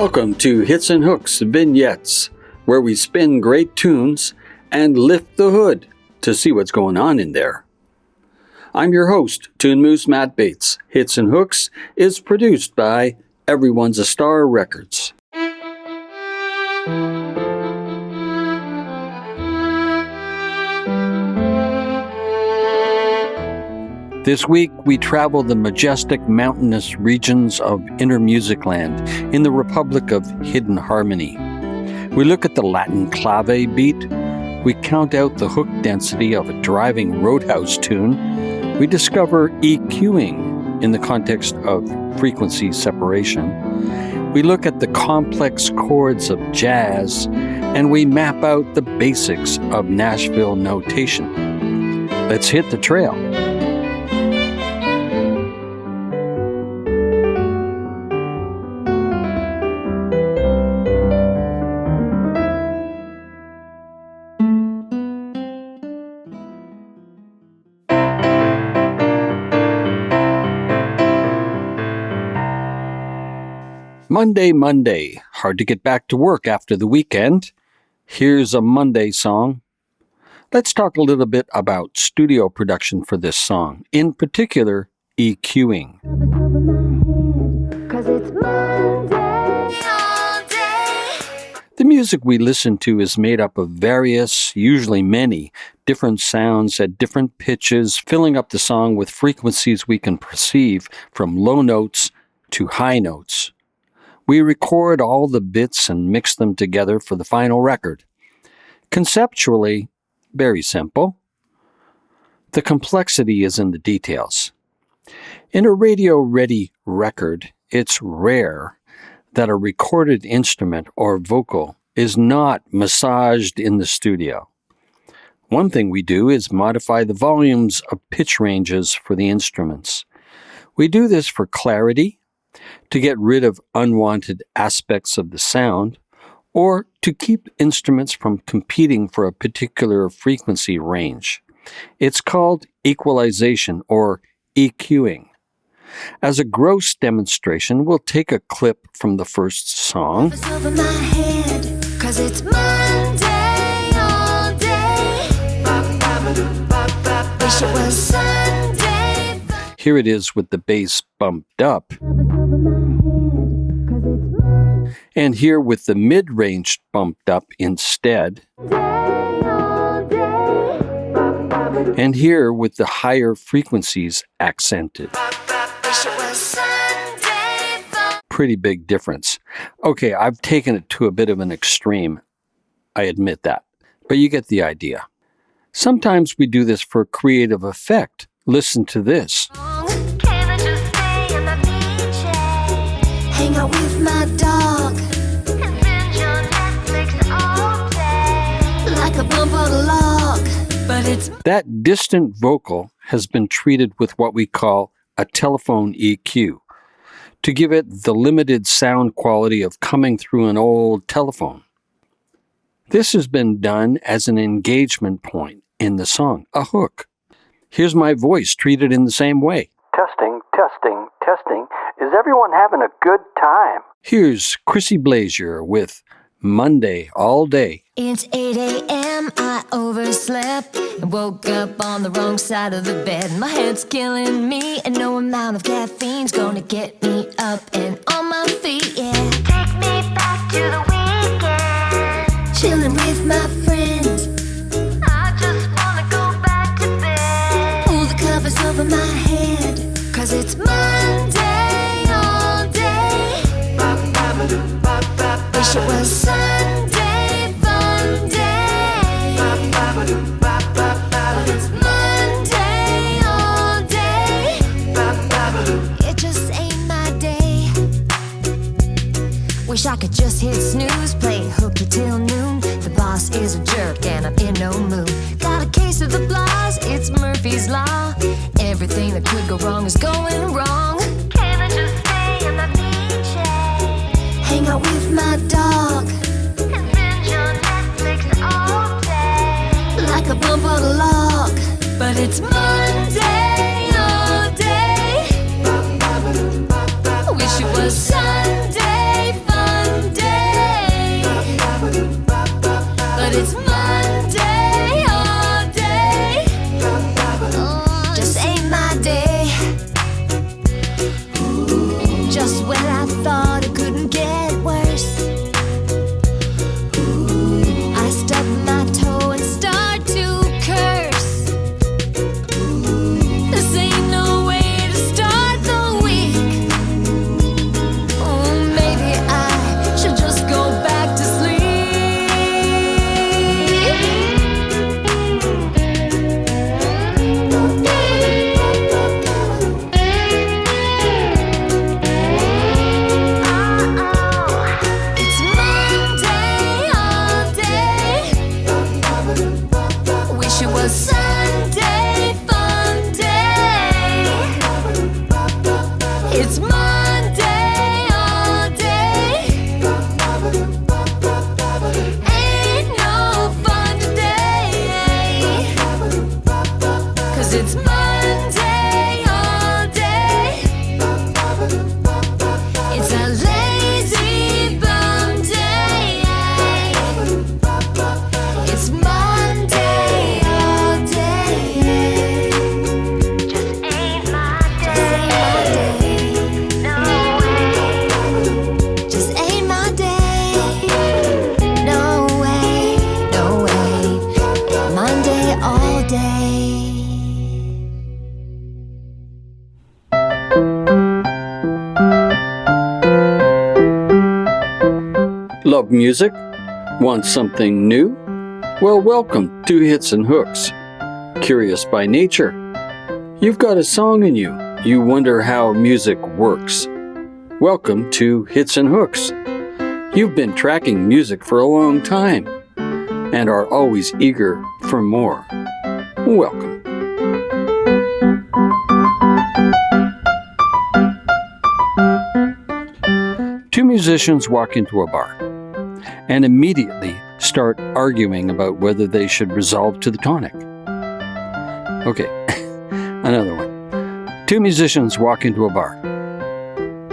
Welcome to Hits and Hooks Vignettes, where we spin great tunes and lift the hood to see what's going on in there. I'm your host, TuneMoose Matt Bates. Hits and Hooks is produced by Everyone's a Star Records. This week, we travel the majestic mountainous regions of inner musicland in the Republic of Hidden Harmony. We look at the Latin Clave beat. We count out the hook density of a driving roadhouse tune. We discover EQing in the context of frequency separation. We look at the complex chords of jazz, and we map out the basics of Nashville Notation. Let's hit the trail. Monday, hard to get back to work after the weekend. Here's a Monday song. Let's talk a little bit about studio production for this song, in particular, EQing. The music we listen to is made up of various, usually many, different sounds at different pitches, filling up the song with frequencies we can perceive from low notes to high notes. We record all the bits and mix them together for the final record. Conceptually, very simple. The complexity is in the details. In a radio-ready record, it's rare that a recorded instrument or vocal is not massaged in the studio. One thing we do is modify the volumes of pitch ranges for the instruments. We do this for clarity, to get rid of unwanted aspects of the sound, or to keep instruments from competing for a particular frequency range. It's called equalization or EQing. As a gross demonstration, we'll take a clip from the first song. Here it is with the bass bumped up. And here with the mid-range bumped up instead. And here with the higher frequencies accented. Pretty big difference. Okay, I've taken it to a bit of an extreme. I admit that. But you get the idea. Sometimes we do this for creative effect. Listen to this. Hang out with my dog and binge on Netflix all day like a bump on a log. But it's that distant vocal has been treated with what we call a telephone EQ to give it the limited sound quality of coming through an old telephone. This has been done as an engagement point in the song, a hook. Here's my voice treated in the same way. Testing, testing, testing. Is everyone having a good time? Here's Chrissy Blazier with Monday All Day. It's 8 a.m., I overslept and woke up on the wrong side of the bed. My head's killing me and no amount of caffeine's gonna get me up and on my feet, yeah. Take me back to the weekend, chilling with my friends. I just wanna go back to bed, pull the covers over my head, 'cause it's Monday. Wish it was Sunday, fun day. But it's Monday all day. It just ain't my day. Wish I could just hit snooze, play hooky till noon. The boss is a jerk and I'm in no mood. Got a case of the blahs, it's Murphy's Law. Everything that could go wrong is going wrong. Can I just stay in the beach? Hang out with my dog and binge on Netflix all day like a bump on a log. But it's Monday all day. Wish it was Sunday, fun it was Sunday fun day. It's Monday all day. Ain't no fun today. 'Cause it's Monday all day. It's a lazy bum day. It's Monday all day. Just ain't my day. No way. Just ain't my day. No way, no way. Monday all day. Love music? Want something new? Well, welcome to Hits and Hooks. Curious by nature? You've got a song in you. You wonder how music works. Welcome to Hits and Hooks. You've been tracking music for a long time and are always eager for more. Welcome. Two musicians walk into a bar and immediately start arguing about whether they should resolve to the tonic. Okay, another one. Two musicians walk into a bar,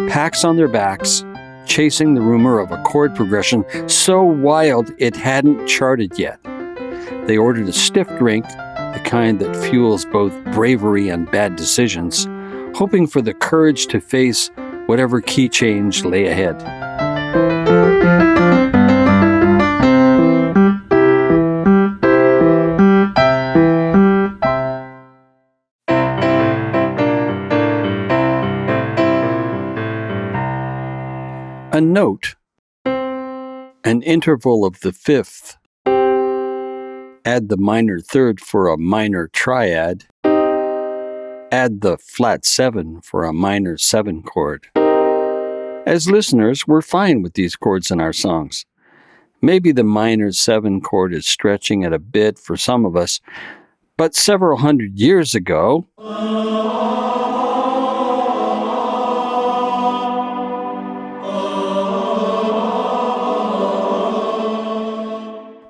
packs on their backs, chasing the rumor of a chord progression so wild it hadn't charted yet. They ordered a stiff drink, the kind that fuels both bravery and bad decisions, hoping for the courage to face whatever key change lay ahead. A note, an interval of the fifth, add the minor third for a minor triad, add the flat 7 for a minor 7 chord. As listeners, we're fine with these chords in our songs. Maybe the minor 7 chord is stretching it a bit for some of us, but several hundred years ago,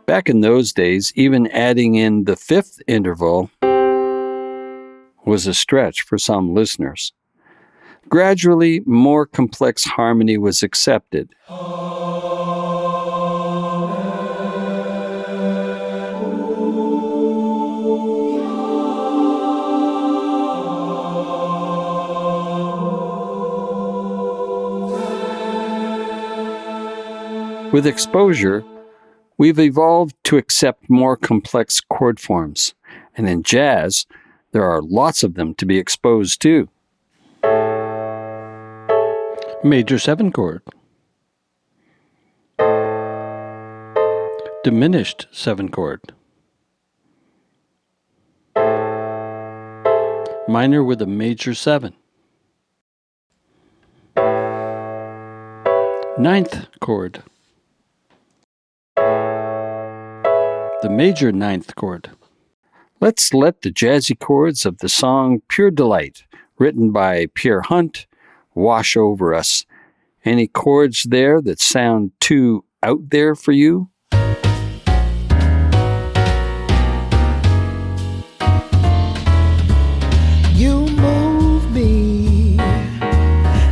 back in those days, even adding in the fifth interval was a stretch for some listeners. Gradually, more complex harmony was accepted. With exposure, we've evolved to accept more complex chord forms, and in jazz, there are lots of them to be exposed to. Major 7 chord, diminished 7 chord, minor with a major 7, ninth chord, the major 9th chord. Let's let the jazzy chords of the song Pure Delight, written by Pierre Hunt, wash over us. Any chords there that sound too out there for you? You move me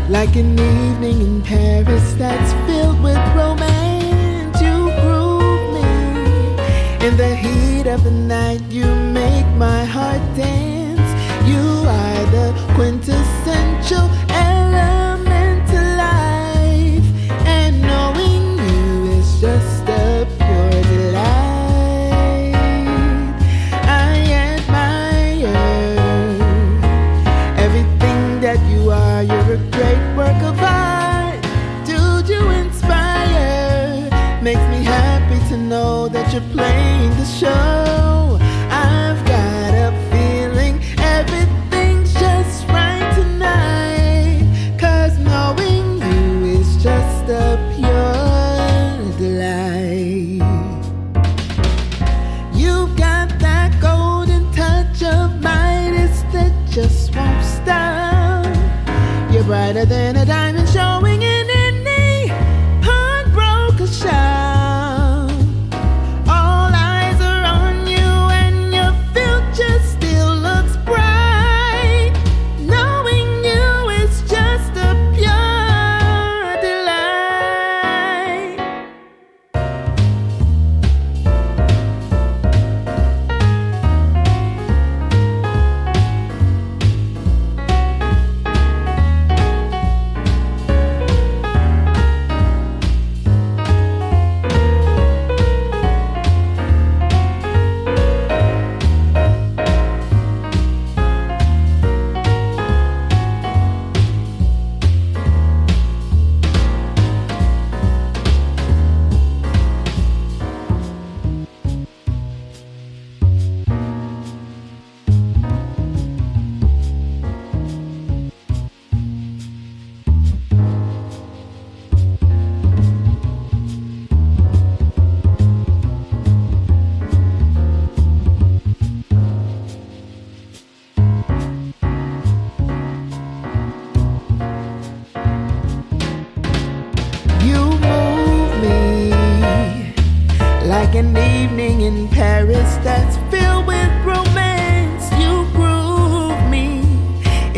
like an evening in Paris that's filled with romance. You groove me in the heat of the night. You make my heart dance. You are the quintessential element to life, and knowing you is just a pure delight. I admire everything that you are. You're a great work of art. Do you inspire? Makes me happy to know that you're playing the show. I've got a feeling everything's just right tonight. just won't stop. You're brighter than a diamond showing in any pawnbroker shop. All eyes are on you and your future still looks bright. Knowing you is just a pure delight. You move me like an evening in Paris that's filled with romance. You groove me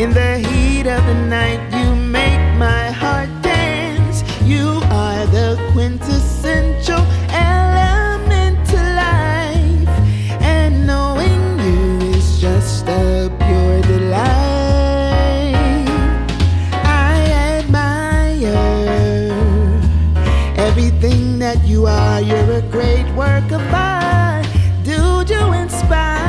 in the heat of the night. You make my heart dance. You are the quintessential element to life, and knowing you is just a pure delight. I admire everything that you are. You're a great work of art. Do you inspire?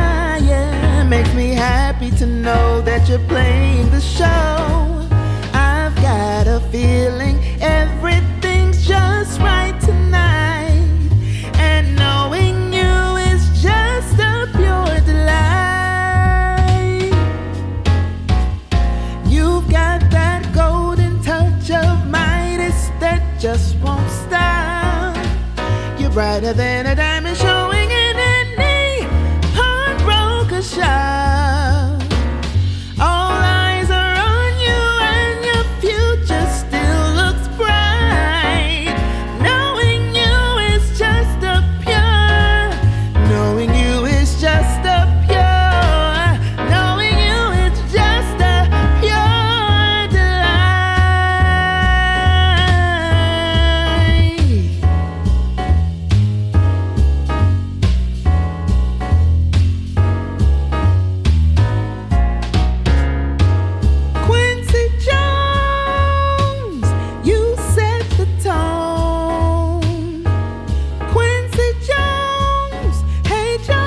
Makes me happy to know that you're playing the show. I've got a feeling everything's just right tonight, and knowing you is just a pure delight. You've got that golden touch of Midas that just won't stop. You're brighter than a diamond showing in any pawnbroker shop. All eyes are on you and your future still looks bright. Knowing you is just a pure, knowing you is just a pure, knowing you is just a pure delight. Quincy Jones, you set the tone. Quincy Jones, hey Jones.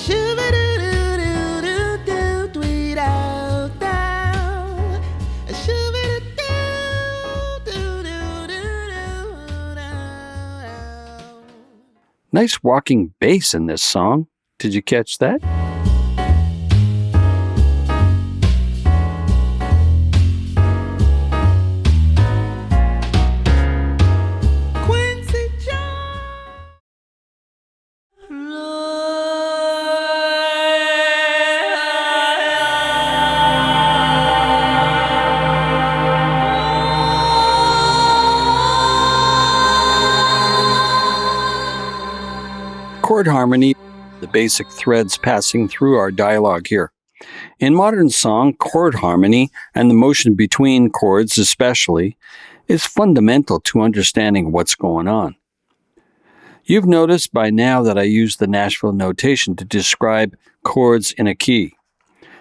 Shoo-ba-doo-doo-doo-doo-doo-doo-doo. Shoo-ba-doo-doo-doo-doo-doo-doo. Nice walking bass in this song. Did you catch that? Quincy Jones. Chord harmony, the basic threads passing through our dialogue here. In modern song, chord harmony, and the motion between chords especially, is fundamental to understanding what's going on. You've noticed by now that I use the Nashville Notation to describe chords in a key.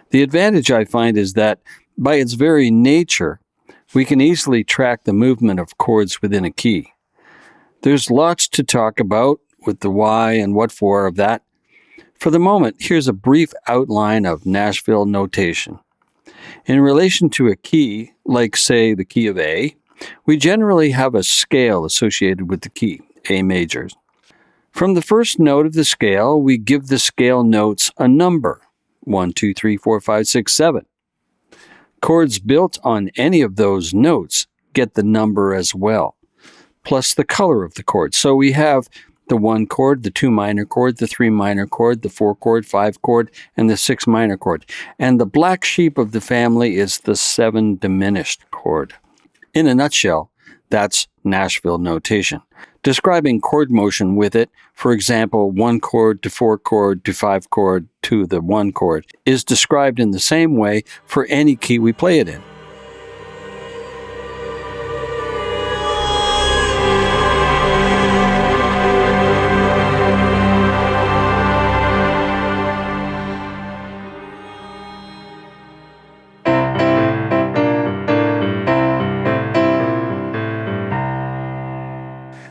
The advantage I find is that, by its very nature, we can easily track the movement of chords within a key. There's lots to talk about with the why and what for of that. For the moment, here's a brief outline of Nashville Notation. In relation to a key, like say the key of A, we generally have a scale associated with the key, A major. From the first note of the scale, we give the scale notes a number, 1, 2, 3, 4, 5, 6, 7. Chords built on any of those notes get the number as well, plus the color of the chord. So we have the 1 chord, the 2 minor chord, the 3 minor chord, the 4 chord, 5 chord, and the 6 minor chord. And the black sheep of the family is the 7 diminished chord. In a nutshell, that's Nashville notation. Describing chord motion with it, for example, 1 chord to 4 chord to 5 chord to the 1 chord, is described in the same way for any key we play it in.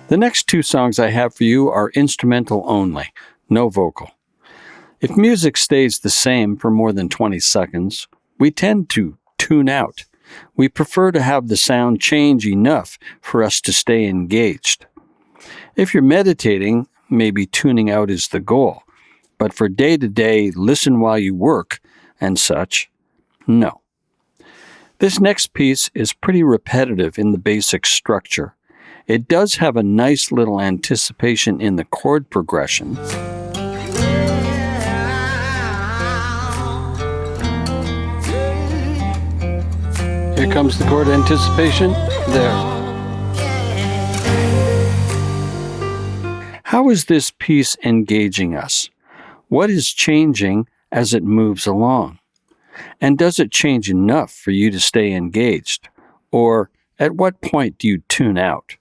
The next 2 songs I have for you are instrumental only, no vocal. If music stays the same for more than 20 seconds, we tend to tune out. We prefer to have the sound change enough for us to stay engaged. If you're meditating, maybe tuning out is the goal. But for day-to-day, listen while you work and such, no. This next piece is pretty repetitive in the basic structure. It does have a nice little anticipation in the chord progression. Here comes the chord anticipation. There. How is this piece engaging us? What is changing as it moves along? And does it change enough for you to stay engaged? Or at what point do you tune out?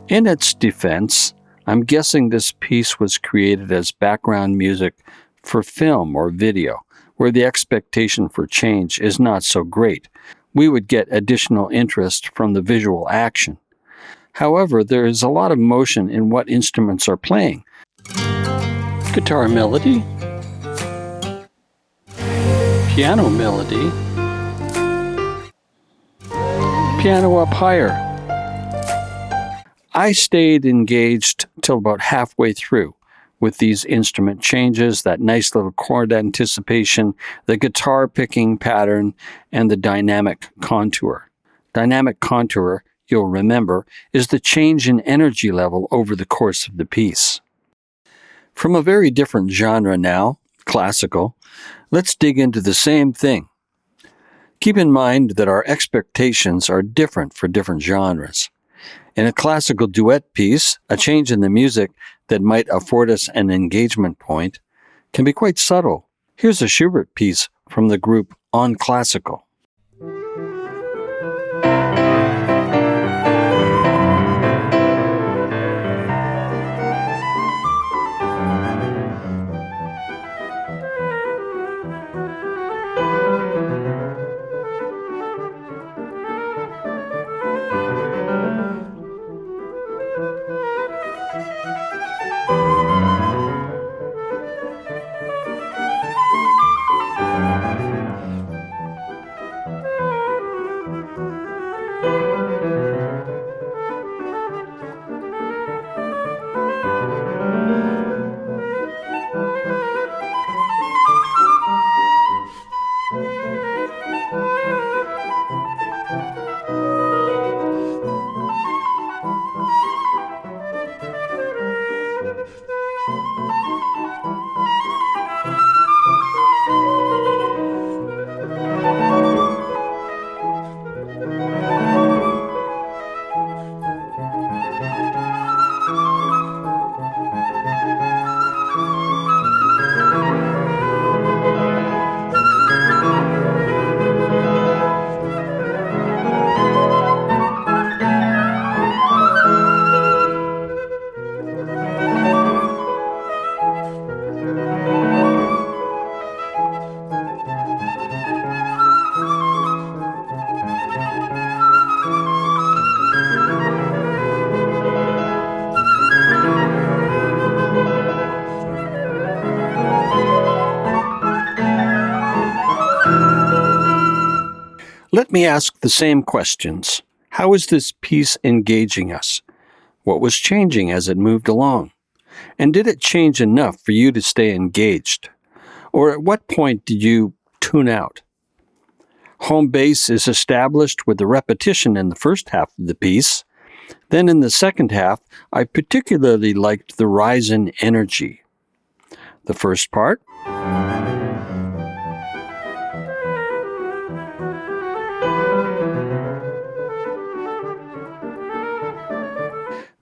In its defense, I'm guessing this piece was created as background music for film or video, where the expectation for change is not so great. We would get additional interest from the visual action. However, there is a lot of motion in what instruments are playing. Guitar melody, piano melody, piano up higher. I stayed engaged till about halfway through with these instrument changes, that nice little chord anticipation, the guitar picking pattern, and the dynamic contour. Dynamic contour, you'll remember, is the change in energy level over the course of the piece. From a very different genre now, classical, let's dig into the same thing. Keep in mind that our expectations are different for different genres. In a classical duet piece, a change in the music that might afford us an engagement point can be quite subtle. Here's a Schubert piece from the group On Classical. Let me ask the same questions. How is this piece engaging us? What was changing as it moved along? And did it change enough for you to stay engaged? Or at what point did you tune out? Home base is established with the repetition in the first half of the piece. Then in the second half, I particularly liked the rise in energy. The first part.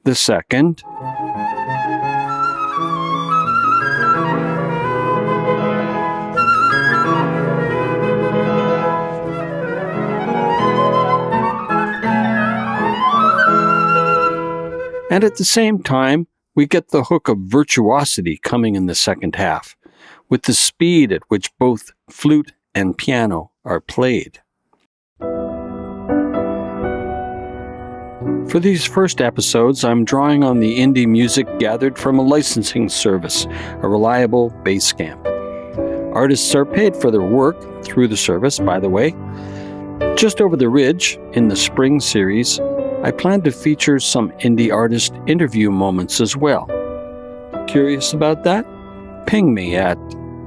The second. And at the same time, we get the hook of virtuosity coming in the second half, with the speed at which both flute and piano are played. For these first episodes, I'm drawing on the indie music gathered from a licensing service, a reliable base camp. Artists are paid for their work through the service, by the way. Just over the ridge, in the spring series, I plan to feature some indie artist interview moments as well. Curious about that? Ping me at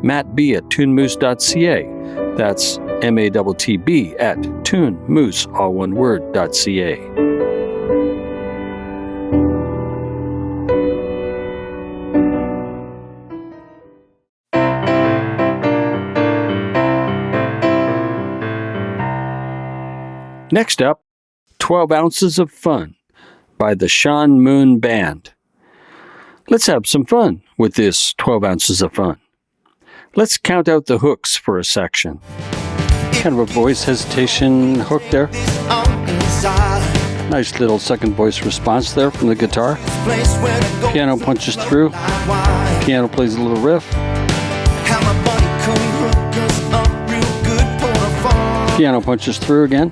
mattb@tunemoose.ca. That's MATTB at tunemoose, all one word, .ca. Next up, 12 Ounces of Fun by the Sean Moon Band. Let's have some fun with this 12 Ounces of Fun. Let's count out the hooks for a section. Kind of a voice hesitation hook there. Nice little second voice response there from the guitar. Piano punches through. Piano plays a little riff. Piano punches through again.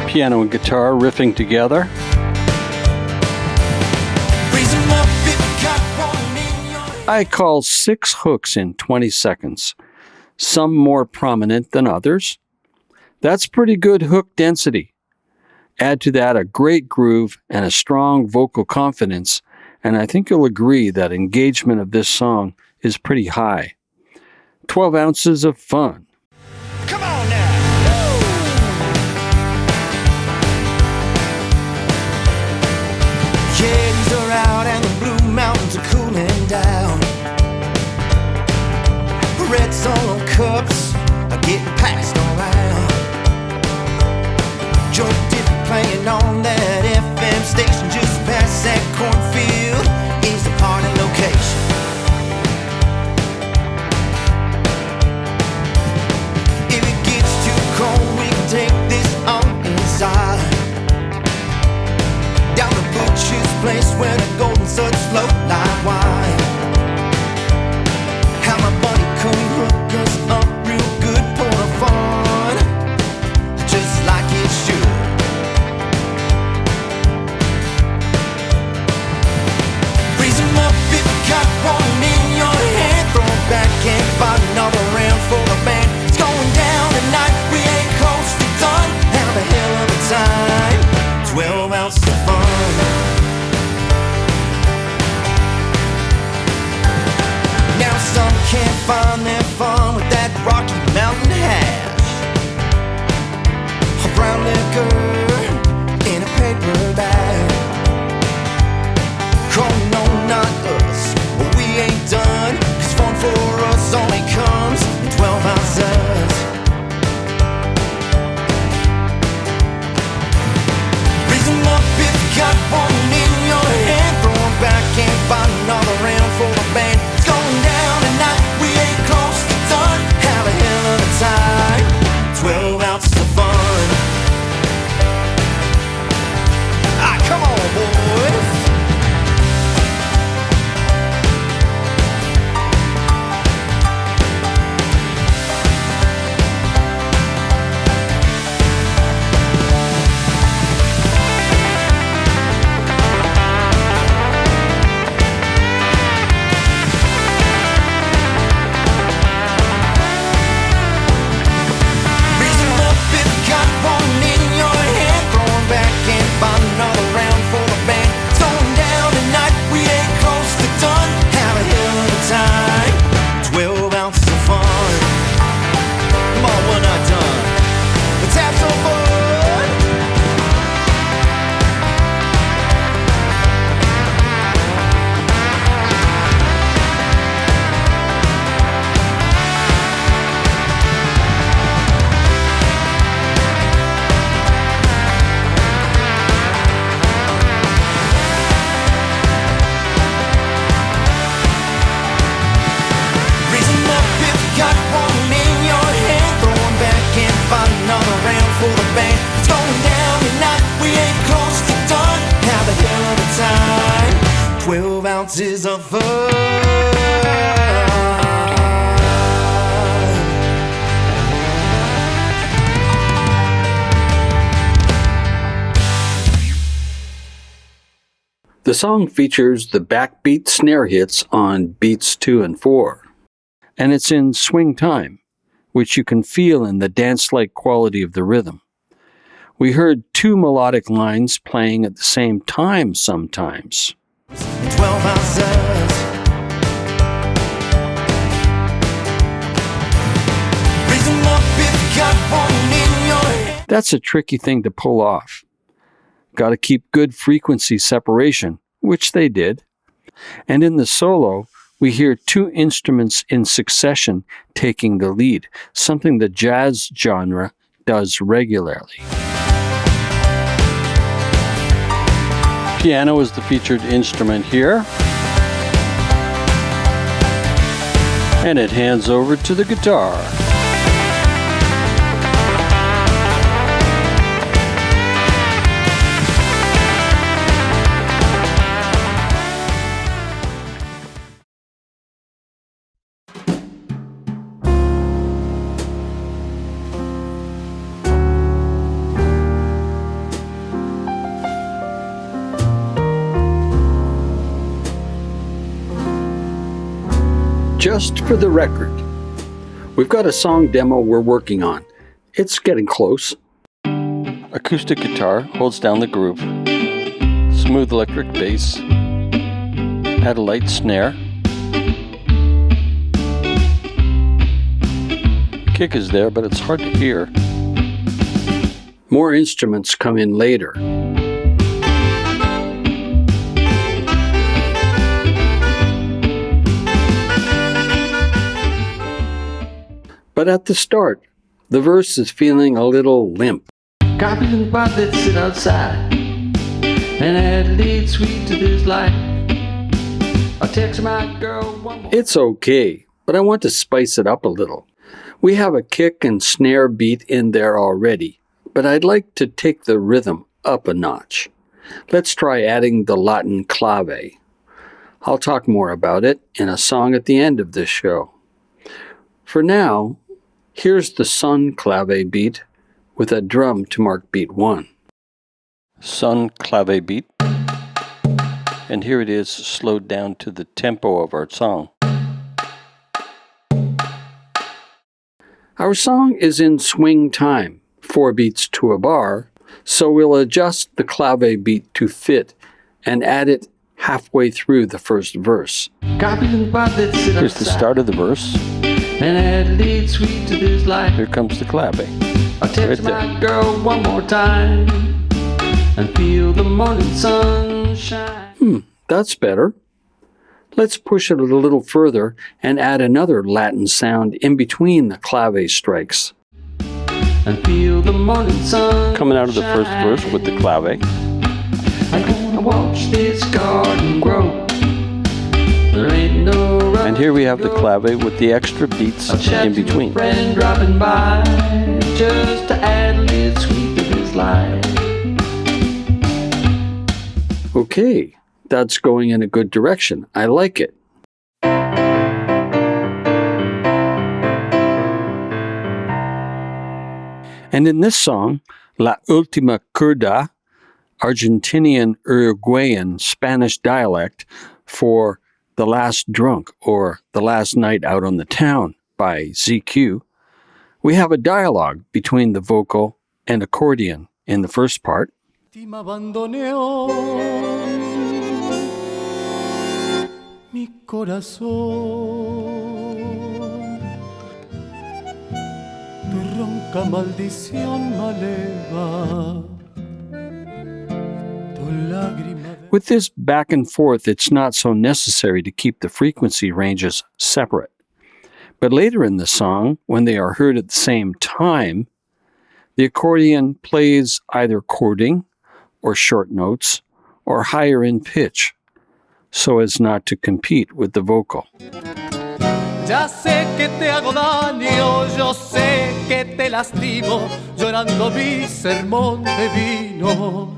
Piano and guitar riffing together. I call 6 hooks in 20 seconds, some more prominent than others. That's pretty good hook density. Add to that a great groove and a strong vocal confidence, and I think you'll agree that engagement of this song is pretty high. 12 Ounces of Fun. Come on now! Shades are out and the blue mountains are cooling down. Red solo cups, getting passed around. Joe Diffie playing on that FM station just past that cornfield is the party location. If it gets too cold, we can take this on inside. Down the butcher's place where the golden suds float like wine. How my buddy come hook us up real good for the fun, just like it should. Raise 'em up if you got one in your hand. Throw it back and find another round for the band. It's going down tonight, we ain't close to done. Have a hell of a time, 12 ounces of fun. Now some can't find their fun with that Rocky Mountain hash, a brown liquor in a paper bag. Oh no, not us, but we ain't done, 'cause fun for us only comes in 12 ounces. Raise 'em up if you got one in your hand. Throw 'em back and find another round for the band. It's going down tonight, we ain't close to done. Have a hell of a time, 12 ounces of fun. Ah, come on, boys. Raise 'em up if you got one in your hand. Throw 'em back and find another round for the band. It's going down tonight, we ain't close to done. Have a hell of a time, 12 ounces of fun. Come on, we're not done. Let's have some fun. Raise 'em up if you got one in your hand. Throw 'em back and find another round for the band. It's going down tonight, we ain't close to done. Have a hell of a time, 12 ounces of fun. The song features the backbeat snare hits on beats 2 and 4, and it's in swing time, which you can feel in the dance-like quality of the rhythm. We heard two melodic lines playing at the same time sometimes. 12 ounces. Raise 'em up if you got one in your hand. That's a tricky thing to pull off. Got to keep good frequency separation, which they did. And in the solo, we hear two instruments in succession taking the lead, something the jazz genre does regularly. Piano is the featured instrument here, and it hands over to the guitar. Just for the record, we've got a song demo we're working on. It's getting close. Acoustic guitar holds down the groove. Smooth electric bass. Add a light snare. Kick is there, but it's hard to hear. More instruments come in later. But at the start, The verse is feeling a little limp. Coffee in the pot that sit outside, and add lead sweet to this life. I'll text my girl one more. It's okay, but I want to spice it up a little. We have a kick and snare beat in there already, but I'd like to take the rhythm up a notch. Let's try adding the Latin clave. I'll talk more about it in a song at the end of this show. For now, here's the Sun clave beat with a drum to mark beat 1. Sun clave beat. And here it is slowed down to the tempo of our song. Our song is in swing time, 4 beats to a bar, so we'll adjust the clave beat to fit and add it halfway through the first verse. Here's the start of the verse. And add lead sweet to this life. Here comes the clave. I'll text Right my girl one more time and feel the morning sunshine. That's better. Let's push it a little further and add another Latin sound in between the clave strikes. And feel the morning sun Coming out of the first verse with the clave. I'm gonna watch this garden grow. There ain't no rush And here we have to the go. clave with the extra beats I'll chat in to a between. friend dropping by just to add a little sweet to his life. Okay, that's going in a good direction. I like it. And in this song, La Última Curda, Argentinian, Uruguayan, Spanish dialect for The Last Drunk or The Last Night Out on the Town by ZQ, we have a dialogue between the vocal and accordion in the first part. Última bandoneón, mi corazón, tu ronca maldición maleva, tu lágrima de... With this back and forth, it's not so necessary to keep the frequency ranges separate. But later in the song, when they are heard at the same time, the accordion plays either chording or short notes or higher in pitch, so as not to compete with the vocal. Ya sé que te hago daño, yo sé que te lastimo, llorando mi sermón de vino.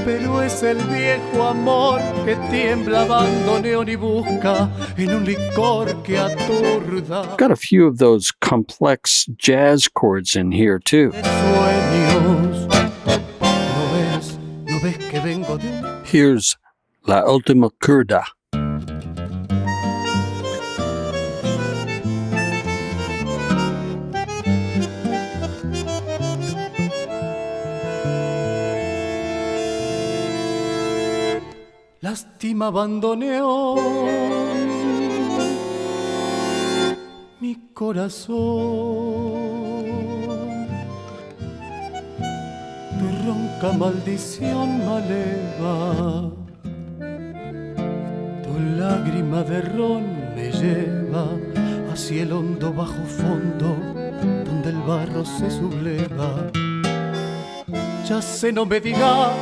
Pero es el viejo amor que tiembla bandoneón y busca en un licor que aturda. Got a few of those complex jazz chords in here too. Sueños, no ves que vengo de un... Here's La Última Curda. Lástima bandoneón, mi corazón, tu ronca maldición maleva, tu lágrima de ron me lleva hacia el hondo bajo fondo donde el barro se subleva. Ya sé, no me digas,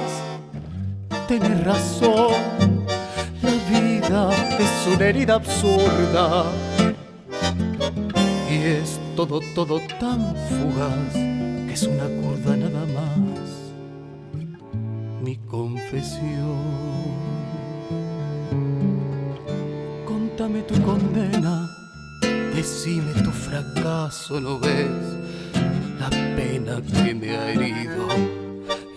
tenés razón, la vida es una herida absurda y es todo tan fugaz que es una curda nada más. Mi confesión, contame tu condena, decime tu fracaso, ¿no ves la pena que me ha herido?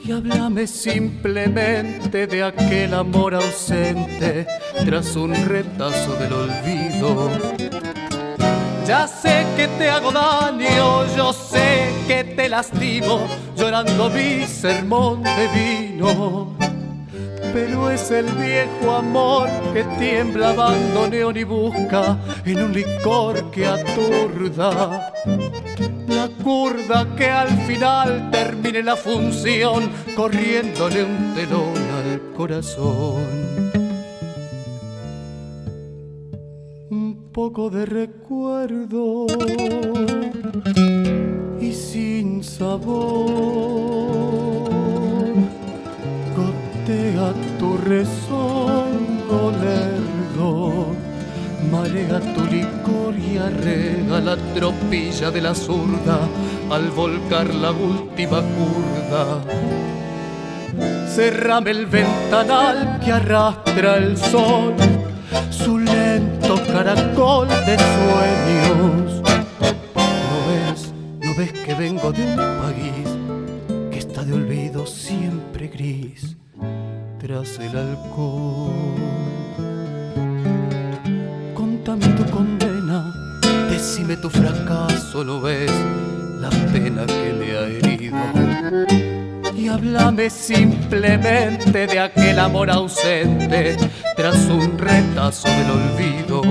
Y háblame simplemente de aquel amor ausente tras un retazo del olvido. Ya sé que te hago daño, yo sé que te lastimo, llorando mi sermón de vino. Pero es el viejo amor que tiembla bandoneón y busca en un licor que aturda. La curda que al final termine la función corriéndole un telón al corazón. Un poco de recuerdo y y sin sabor. Gotea tu rezongo lerdo, marea tu licor y arrega la tropilla de la zurda al volcar la última curda. Cerrame el ventanal que arrastra el sol, su lento caracol de sueños. ¿No ves que vengo de un país que está de olvido siempre gris tras el alcohol? Contame tu condena, decime tu fracaso, ¿no ves la pena que me ha herido? Y háblame simplemente de aquel amor ausente tras un retazo del olvido.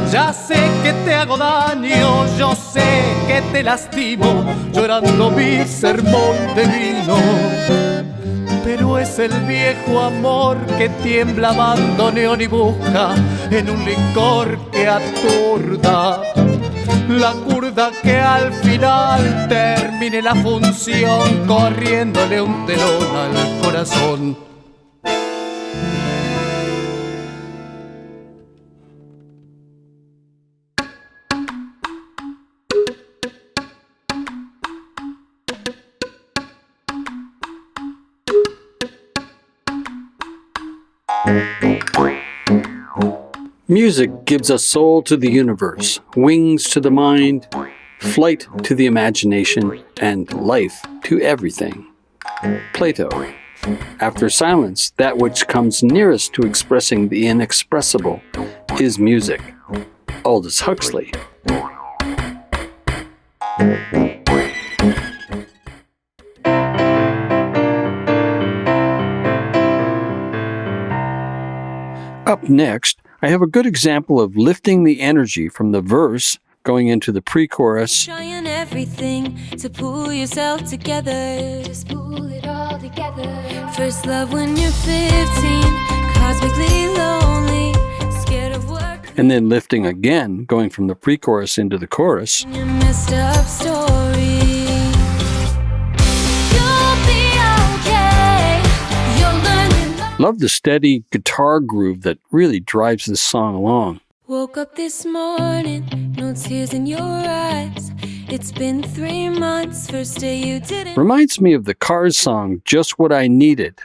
Ya sé que te hago daño, yo sé que te lastimo, llorando mi sermón de vino. Pero es el viejo amor que tiembla bandoneón y busca en un licor que aturda. La curda que al final termine la función corriéndole un telón al corazón. Music gives us soul to the universe, wings to the mind, flight to the imagination, and life to everything. Plato. After silence, that which comes nearest to expressing the inexpressible is music. Aldous Huxley. Up next, I have a good example of lifting the energy from the verse going into the pre-chorus. Trying everything to pull yourself together. Just pull it all together. First love when you're 15, cosmically lonely, scared of work. And then lifting again, going from the pre-chorus into the chorus. Your messed up story. You'll be okay. You'll learn to love. Love the steady guitar groove that really drives this song along. Woke up this morning, no tears in your eyes. It's been 3 months, first day you didn't. Reminds me of the Cars song, Just What I Needed.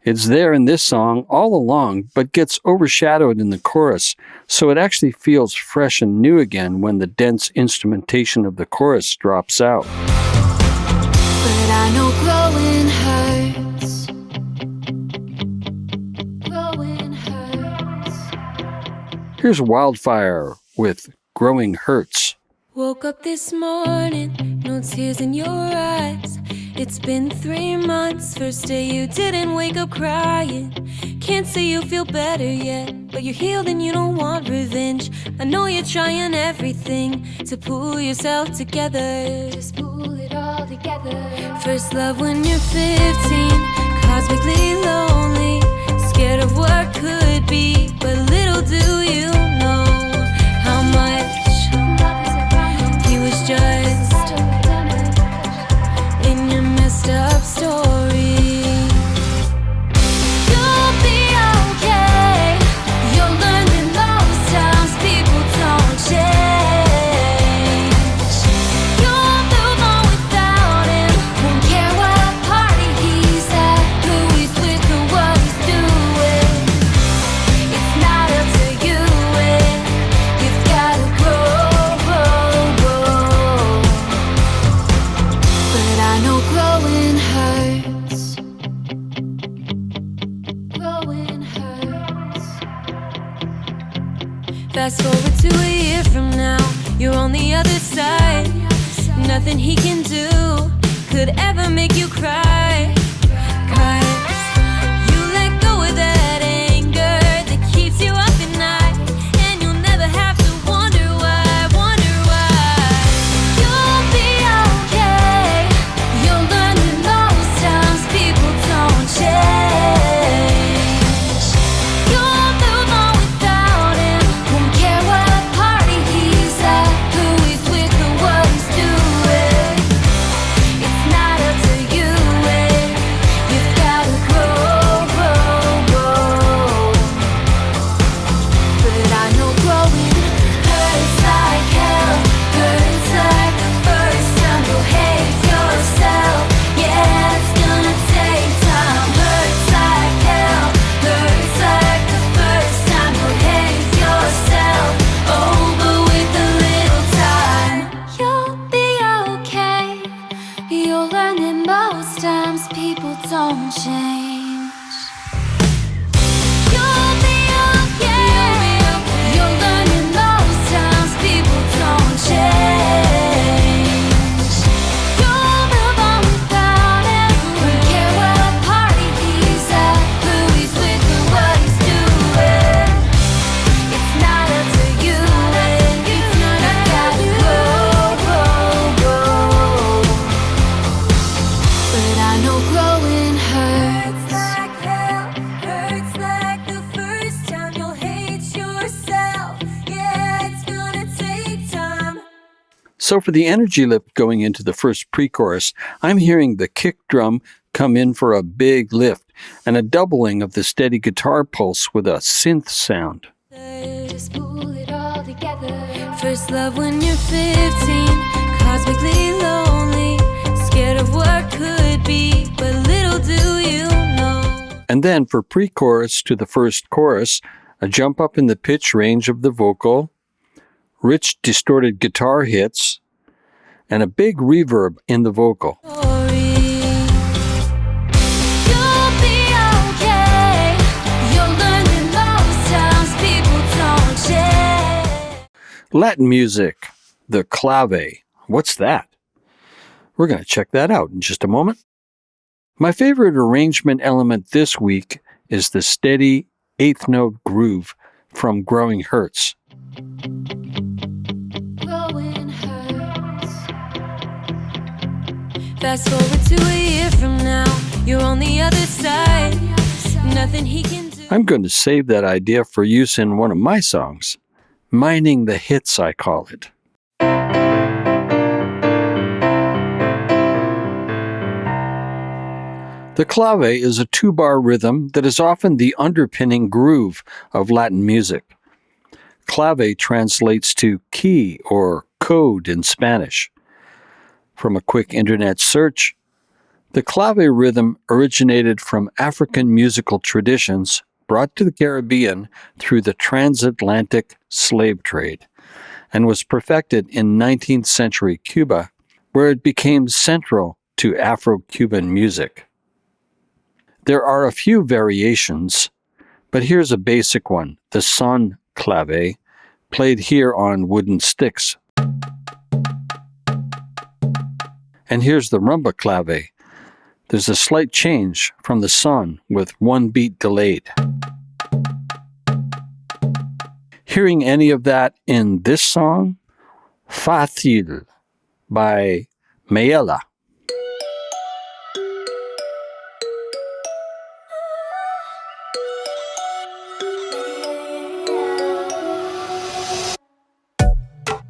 It's there in this song all along, but gets overshadowed in the chorus, so it actually feels fresh and new again when the dense instrumentation of the chorus drops out. But I know growing hurts. Growing hurts. Here's Wildfire with Growing Hurts. Woke up this morning, no tears in your eyes. It's been 3 months, first day you didn't wake up crying. Can't say you feel better yet, but you're healed and you don't want revenge. I know you're trying everything to pull yourself together. Just pull it all together. First love when you're 15, cosmically lonely, scared of what could be, but little do you know how much he was just in your messed up story. You'll be okay. You'll learn that most times people don't change. You'll move on without him. Won't care what party he's at, who he's with, or what he's doing. It's not up to you, and you've gotta grow. But I know growing hurts. Growing hurts. Fast forward to a year from now, you're on the other side. Nothing he can do could ever make you cry. 'Cause you let go of that anger that keeps you up at night, and you'll never have to wonder why, wonder why. You'll be okay. You'll learn that most times people don't change. You'll move on without him. Won't care what party he's at, who he's with, or what he's people don't change. You'll be okay. You'll learn in those times people don't change. You'll move on without him. Wouldn't care what party he's at, who he's with, or what he's doing. It's not up to you, and it's not a got to grow. But I know growing hurts like hell, hurts like the first time you'll hate yourself. Yeah, it's gonna take time. So for the energy lift going into the first pre-chorus, I'm hearing the kick drum come in for a big lift and a doubling of the steady guitar pulse with a synth sound. Just pull it all together. First love when you're 15, cosmically lonely, scared of what could be, but little do you know. And then for pre-chorus to the first chorus, a jump up in the pitch range of the vocal, rich distorted guitar hits, and a big reverb in the vocal. Story. You'll be okay. You'll learn in those times people don't change. Latin music, the Clave. What's that? We're going to check that out in just a moment. My favorite arrangement element this week is the steady eighth note groove from Growing Hurts. Growing hurts. Fast forward to a year from now, you're on the other side. Nothing he can do. I'm going to save that idea for use in one of my songs. Mining the hits, I call it. The clave is a two-bar rhythm that is often the underpinning groove of Latin music. Clave translates to key or code in Spanish. From a quick internet search, the clave rhythm originated from African musical traditions brought to the Caribbean through the transatlantic slave trade, and was perfected in 19th century Cuba, where it became central to Afro-Cuban music. There are a few variations, but here's a basic one, the son clave, played here on wooden sticks. And here's the rumba clave. There's a slight change from the son with one beat delayed. Hearing any of that in this song? Fácil by Mayela.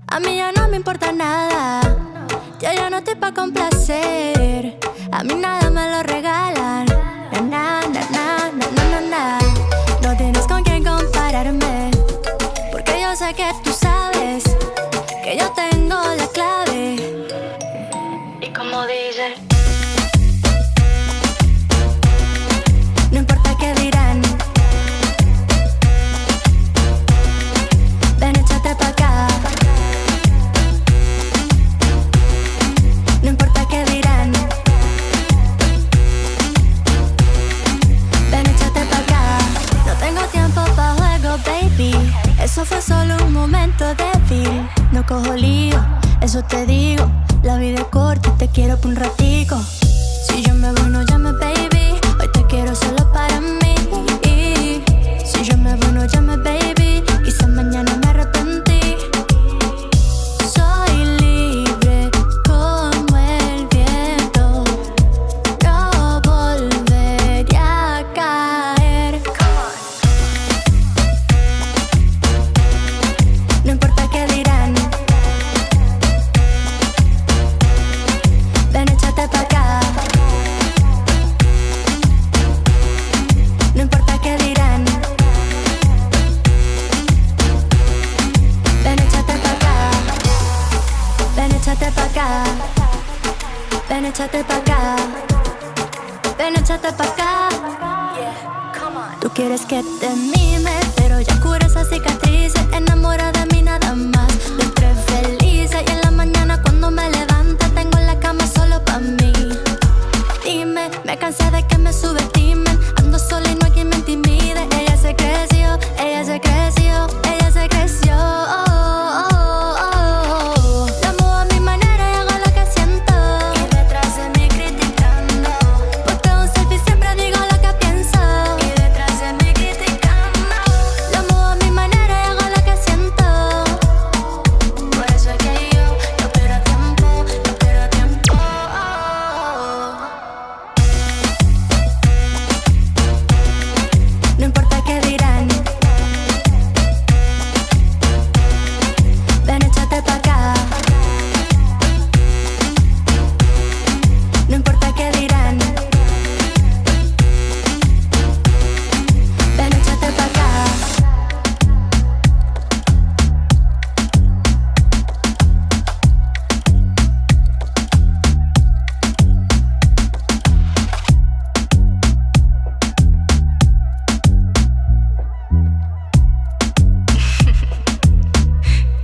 A mí ya no me importa nada, ya no estoy pa' complacer. A mí nada me lo regalan, na na na na na na na. No tienes con quién compararme, porque yo sé que tú sabes que yo tengo la clave. Y como dice, no importa qué dirán, ven échate pa' acá. No importa qué dirán, ven échate pa' acá. No tengo tiempo pa' juego, baby. Eso fue solo un momento débil. No cojo lío, eso te digo. La vida es corta y te quiero por un ratico. Si yo me voy no llames, baby. Hoy te quiero solo para mí. Si yo me voy no llames, baby. Quizás mañana me arrepentí. Soy libre como el viento. No volveré a caer. No importa qué dirán, ven échate pa' acá. No importa qué dirán, ven échate pa' acá. Ven échate pa' acá. Ven échate pa' acá. Ven échate pa' acá. Tú quieres que te mime, pero ya cura esa cicatriz. Enamora de mí nada más. De tres felices y en la mañana cuando me levanta tengo la cama solo pa' mí. Dime, ¿me Me cansé de que me subestimen. Ando sola y no hay quien me intimide. Ella se creció, ella se creció, ella se creció. La muevo a mi manera y hago lo que siento. Y detrás de mí criticando. Posteo un selfie, siempre digo lo que pienso. Y detrás de mí criticando. La muevo a mi manera y hago lo que siento. Por eso es que yo pierdo tiempo, yo pierdo tiempo. No importa qué dirán. Ven, échate pa' acá. No importa qué dirán. Ven, échate pa' acá.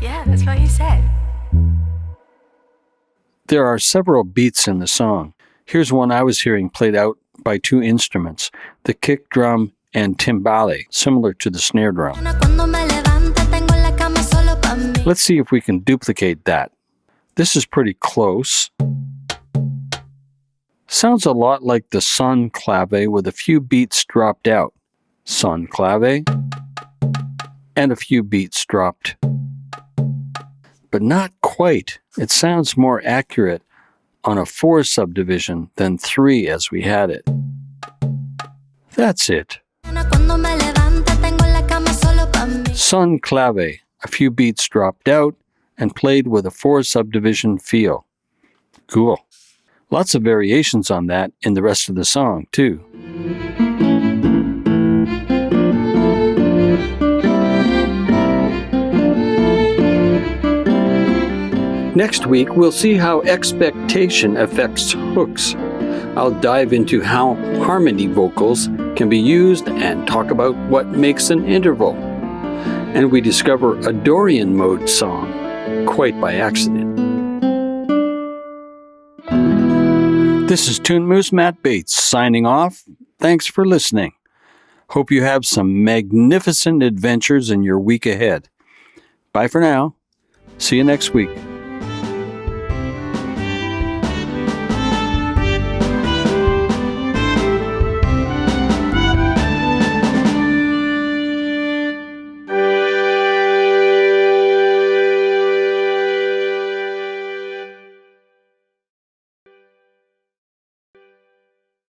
Yeah, that's what you said. There are several beats in the song. Here's one I was hearing played out by two instruments, the kick drum and timbale, similar to the snare drum. Cuando me levante, tengo la cama solo pa' mí. Let's see if we can duplicate that. This is pretty close. Sounds a lot like the Sun Clave with a few beats dropped out. Sun Clave, and a few beats dropped. But not quite. It sounds more accurate on a 4 subdivision than 3 as we had it. That's it. Cuando me levante, tengo la cama solo pa' mí. Sun Clave, a few beats dropped out and played with a 4 subdivision feel. Cool. Lots of variations on that in the rest of the song, too. Next week, we'll see how expectation affects hooks. I'll dive into how harmony vocals can be used and talk about what makes an interval. And we discover a Dorian mode song, quite by accident. This is TuneMoose Matt Bates signing off. Thanks for listening. Hope you have some magnificent adventures in your week ahead. Bye for now. See you next week.